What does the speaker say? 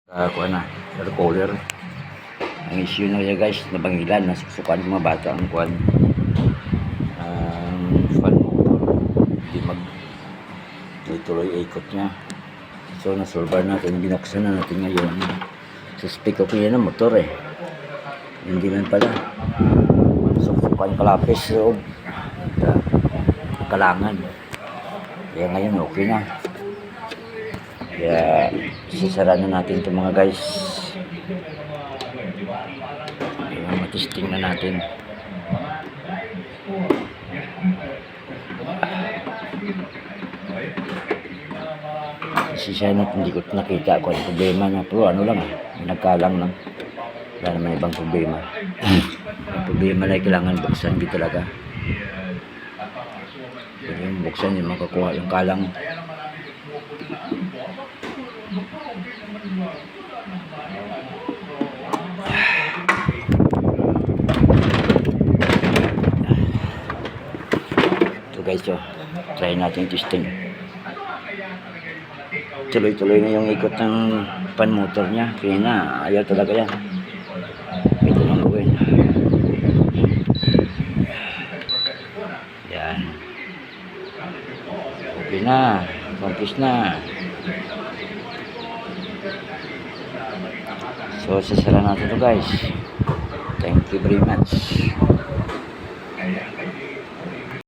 Kuha na, air cooler. Ang issue na yan guys, nabangilan, nasusukan ng mga bata ang kuhan. Ang fan motor, hindi tuloy ikot niya. So nasolver natin, binuksan na natin ngayon. Suspect ko yan ang motor eh. Hindi man pala. Susukan kalapis o kalangan. Kaya ngayon okay na. Kaya sisara na natin ito mga guys. Kaya matesting na natin. Kasi siya hindi ko nakita ko ang problema niya. Pero ano lang nagkalang lang. Wala naman ibang problema. Ang problema lang kailangan buksan dito talaga. Kaya yung buksan yung makakuha yung kalang. Ito guys, try natin testing. Tuloy-tuloy na yung ikot ng pan motor niya. Kaya na, ayaw talaga yan. Ito lang gawin. Yan. Okay na. Kompis na. So, sasara natin ito guys. Thank you very much.